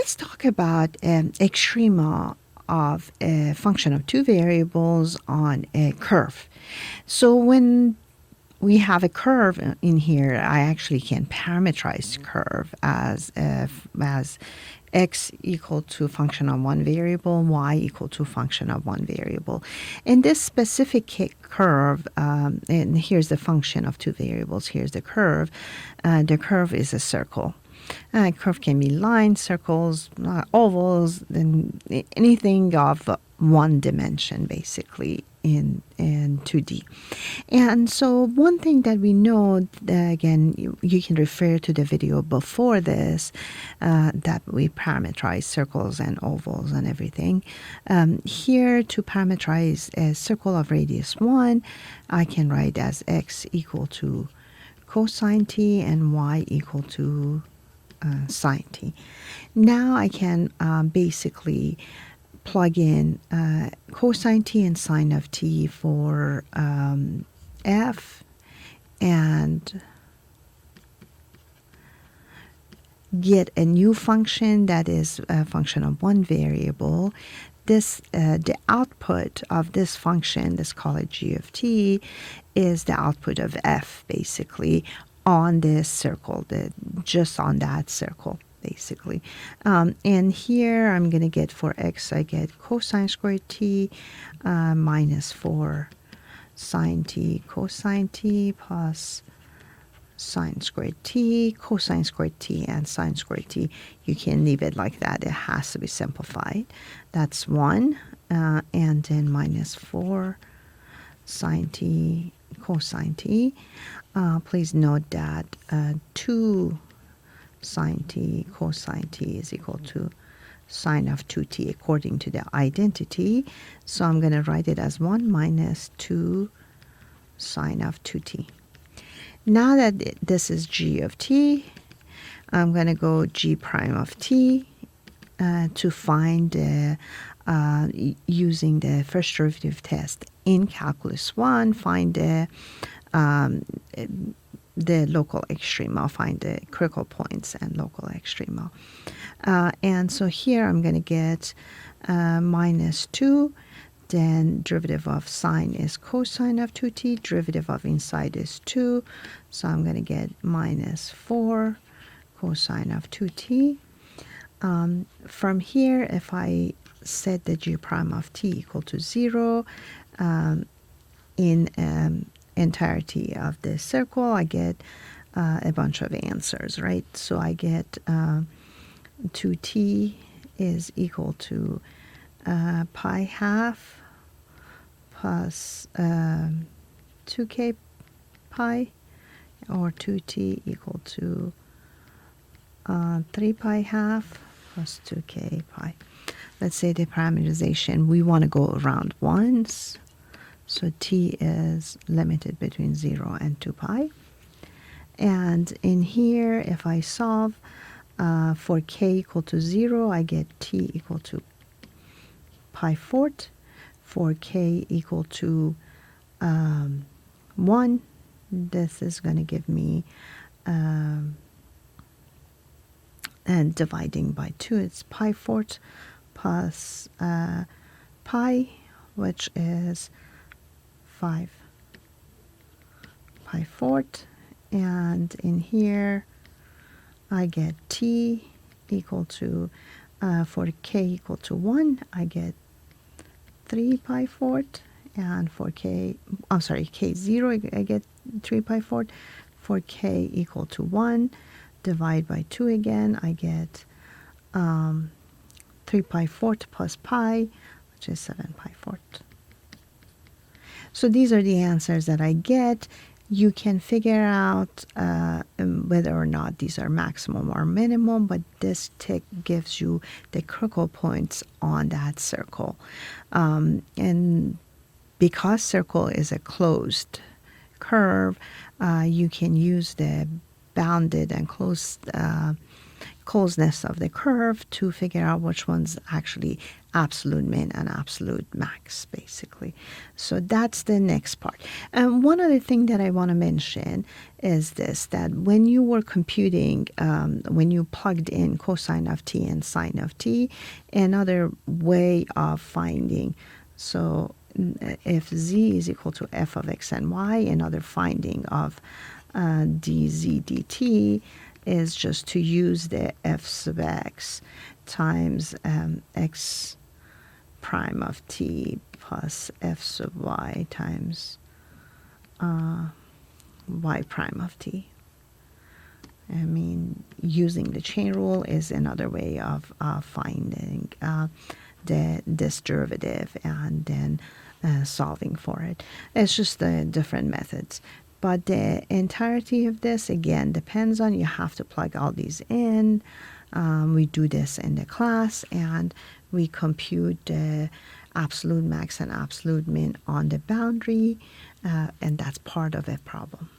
let's talk about extrema of a function of two variables on a curve. So when we have a curve in here, I actually can parametrize curve as x equal to function of one variable, y equal to function of one variable. In this specific curve, and here's the function of two variables, here's the curve. The curve is a circle. Curve can be lines, circles, ovals, and anything of one dimension, basically, in 2D. And so one thing that we know, again, you can refer to the video before this, that we parameterize circles and ovals and everything. Here, to parameterize a circle of radius 1, I can write as x equal to cosine t and y equal to sine t. Now I can basically plug in cosine t and sine of t for f, and get a new function that is a function of one variable. This the output of this function, let's call it g of t, is the output of f, basically, on this circle, just on that circle, basically. And here I'm going to get for x, I get cosine squared t minus 4 sine t cosine t plus sine squared t, cosine squared t, and sine squared t. You can leave it like that. It has to be simplified. That's 1. And then minus 4 sine t cosine t. Please note that 2 sine t cosine t is equal to sine of 2t according to the identity. So I'm going to write it as 1 minus 2 sine of 2t. Now that this is g of t, I'm going to go g prime of t to find using the first derivative test in calculus 1, find the local extrema, find the critical points and local extrema. And so here I'm going to get minus 2, then derivative of sine is cosine of 2t, derivative of inside is 2, so I'm going to get minus 4 cosine of 2t. From here, if I set the g prime of t equal to 0 in entirety of the circle, I get a bunch of answers, right? So I get 2t is equal to pi half plus 2k pi, or 2t equal to 3 pi half plus 2k pi. Let's say the parameterization, we want to go around ones. So t is limited between 0 and 2 pi. And in here, if I solve for k equal to 0, I get t equal to pi fourth. For k equal to 1, this is going to give me, and dividing by 2, it's pi fourth plus pi, which is 5 pi fourth. And in here, I get t equal to, for k equal to 1, I get 3 pi fourth. And for k, I'm sorry, k0, I get 3 pi fourth. For k equal to 1, divide by 2 again, I get 3 pi fourth plus pi, which is 7 pi fourth. So these are the answers that I get. You can figure out whether or not these are maximum or minimum, but this tick gives you the critical points on that circle. And because circle is a closed curve, you can use the bounded and closed closeness of the curve to figure out which one's actually absolute min and absolute max, basically. So that's the next part. And one other thing that I want to mention is this, that when you were computing, when you plugged in cosine of t and sine of t, another way of finding, so if z is equal to f of x and y, another finding of dz dt is just to use the f sub x times x prime of t plus f sub y times y prime of t. I mean, using the chain rule is another way of finding this derivative and then solving for it. It's just the different methods. But the entirety of this, again, depends on, you have to plug all these in. We do this in the class, and we compute the absolute max and absolute min on the boundary, and that's part of a problem.